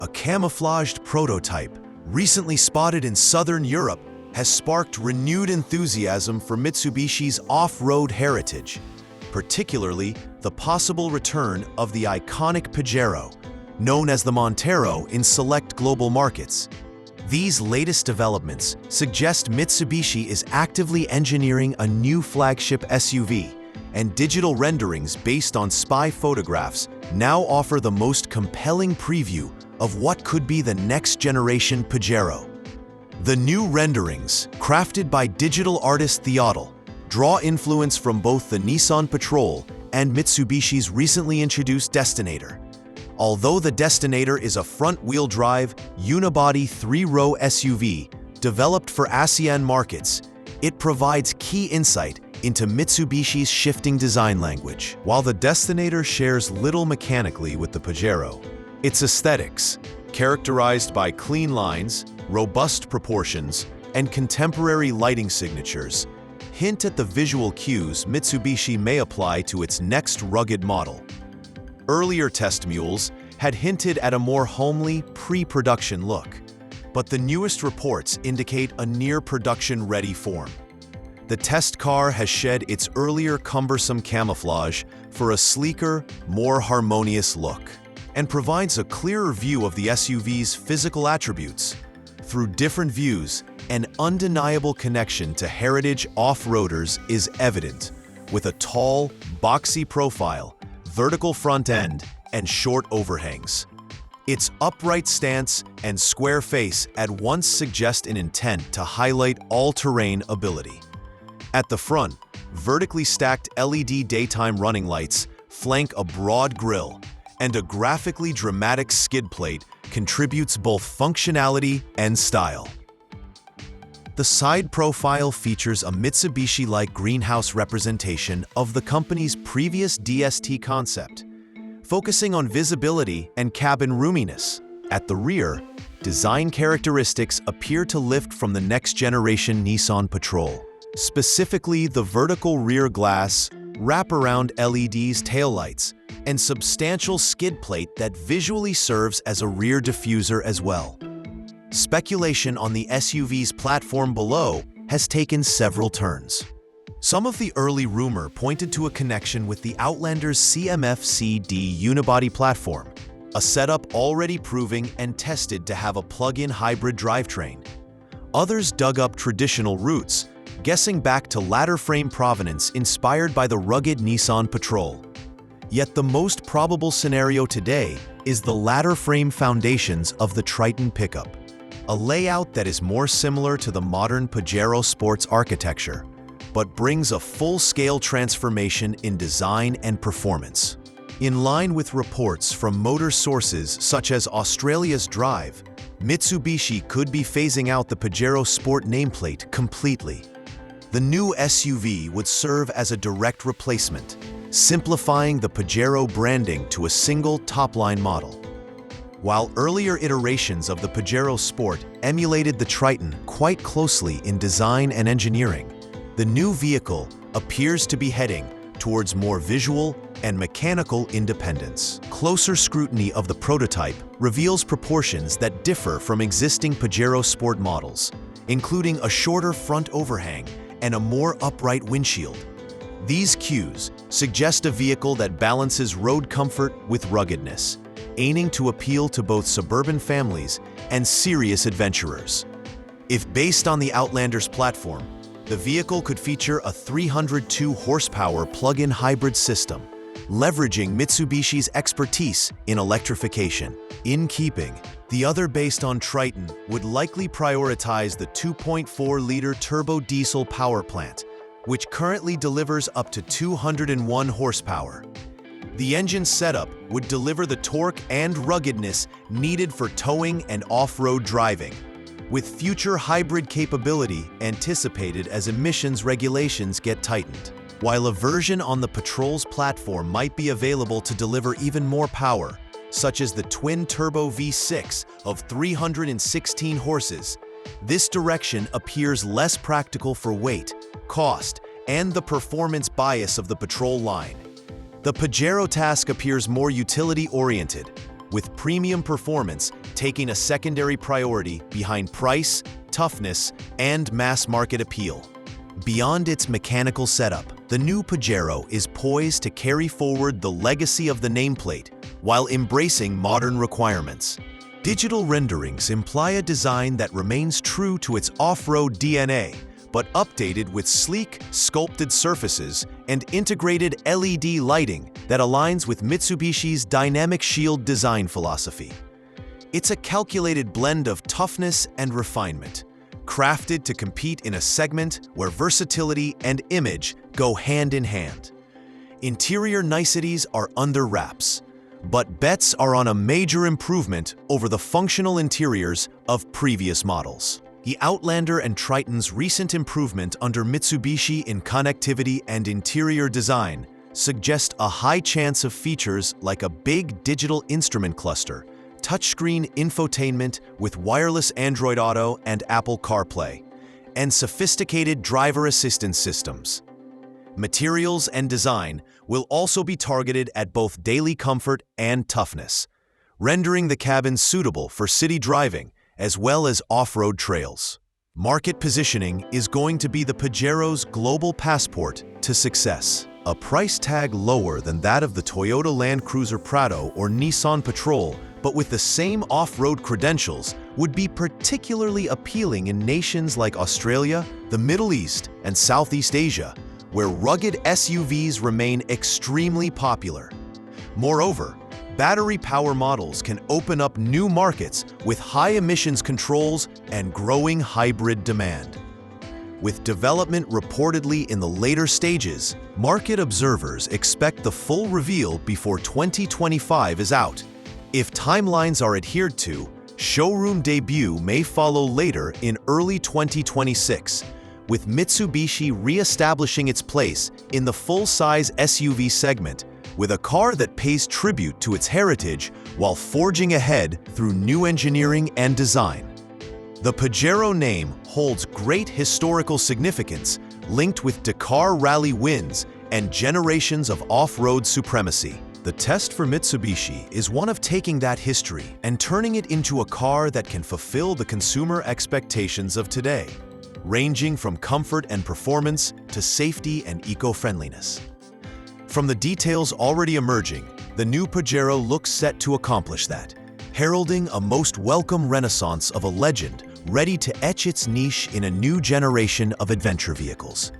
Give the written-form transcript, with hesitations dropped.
A camouflaged prototype, recently spotted in southern Europe, has sparked renewed enthusiasm for Mitsubishi's off-road heritage, particularly the possible return of the iconic Pajero, known as the Montero in select global markets. These latest developments suggest Mitsubishi is actively engineering a new flagship SUV, and digital renderings based on spy photographs now offer the most compelling preview of what could be the next-generation Pajero. The new renderings, crafted by digital artist Theodol, draw influence from both the Nissan Patrol and Mitsubishi's recently introduced Destinator. Although the Destinator is a front-wheel drive, unibody three-row SUV developed for ASEAN markets, it provides key insight into Mitsubishi's shifting design language. While the Destinator shares little mechanically with the Pajero, its aesthetics, characterized by clean lines, robust proportions, and contemporary lighting signatures, hint at the visual cues Mitsubishi may apply to its next rugged model. Earlier test mules had hinted at a more homely, pre-production look, but the newest reports indicate a near-production-ready form. The test car has shed its earlier cumbersome camouflage for a sleeker, more harmonious look, and provides a clearer view of the SUV's physical attributes. Through different views, an undeniable connection to heritage off-roaders is evident, with a tall, boxy profile, vertical front end, and short overhangs. Its upright stance and square face at once suggest an intent to highlight all-terrain ability. At the front, vertically stacked LED daytime running lights flank a broad grille, and a graphically dramatic skid plate contributes both functionality and style. The side profile features a Mitsubishi-like greenhouse representation of the company's previous DST concept, focusing on visibility and cabin roominess. At the rear, design characteristics appear to lift from the next-generation Nissan Patrol, specifically the vertical rear glass, wraparound LEDs taillights, and substantial skid plate that visually serves as a rear diffuser as well. Speculation on the SUV's platform below has taken several turns. Some of the early rumor pointed to a connection with the Outlander's CMF-CD unibody platform, a setup already proving and tested to have a plug-in hybrid drivetrain. Others dug up traditional roots, guessing back to ladder frame provenance inspired by the rugged Nissan Patrol. Yet the most probable scenario today is the ladder frame foundations of the Triton pickup, a layout that is more similar to the modern Pajero Sports architecture, but brings a full-scale transformation in design and performance. In line with reports from motor sources such as Australia's Drive, Mitsubishi could be phasing out the Pajero Sport nameplate completely. The new SUV would serve as a direct replacement, simplifying the Pajero branding to a single top-line model. While earlier iterations of the Pajero Sport emulated the Triton quite closely in design and engineering, the new vehicle appears to be heading towards more visual and mechanical independence. Closer scrutiny of the prototype reveals proportions that differ from existing Pajero Sport models, including a shorter front overhang and a more upright windshield. These cues suggest a vehicle that balances road comfort with ruggedness, aiming to appeal to both suburban families and serious adventurers. If based on the Outlander's platform, the vehicle could feature a 302 horsepower plug-in hybrid system, leveraging Mitsubishi's expertise in electrification. In keeping, the other based on Triton would likely prioritize the 2.4-liter turbo diesel power plant, which currently delivers up to 201 horsepower. The engine setup would deliver the torque and ruggedness needed for towing and off-road driving, with future hybrid capability anticipated as emissions regulations get tightened. While a version on the Patrol's platform might be available to deliver even more power, such as the twin-turbo V6 of 316 horses, this direction appears less practical for weight, cost, and the performance bias of the Patrol line. The Pajero task appears more utility-oriented, with premium performance taking a secondary priority behind price, toughness, and mass-market appeal. Beyond its mechanical setup, the new Pajero is poised to carry forward the legacy of the nameplate while embracing modern requirements. Digital renderings imply a design that remains true to its off-road DNA, but updated with sleek, sculpted surfaces and integrated LED lighting that aligns with Mitsubishi's dynamic shield design philosophy. It's a calculated blend of toughness and refinement, crafted to compete in a segment where versatility and image go hand in hand. Interior niceties are under wraps, but bets are on a major improvement over the functional interiors of previous models. The Outlander and Triton's recent improvement under Mitsubishi in connectivity and interior design suggest a high chance of features like a big digital instrument cluster, touchscreen infotainment with wireless Android Auto and Apple CarPlay, and sophisticated driver assistance systems. Materials and design will also be targeted at both daily comfort and toughness, rendering the cabin suitable for city driving as well as off-road trails. Market positioning is going to be the Pajero's global passport to success. A price tag lower than that of the Toyota Land Cruiser Prado or Nissan Patrol, but with the same off-road credentials, would be particularly appealing in nations like Australia, the Middle East, and Southeast Asia, where rugged SUVs remain extremely popular. Moreover, battery power models can open up new markets with high emissions controls and growing hybrid demand. With development reportedly in the later stages, market observers expect the full reveal before 2025 is out. If timelines are adhered to, showroom debut may follow later in early 2026, with Mitsubishi re-establishing its place in the full-size SUV segment with a car that pays tribute to its heritage while forging ahead through new engineering and design. The Pajero name holds great historical significance linked with Dakar rally wins and generations of off-road supremacy. The test for Mitsubishi is one of taking that history and turning it into a car that can fulfill the consumer expectations of today, ranging from comfort and performance to safety and eco-friendliness. From the details already emerging, the new Pajero looks set to accomplish that, heralding a most welcome renaissance of a legend ready to etch its niche in a new generation of adventure vehicles.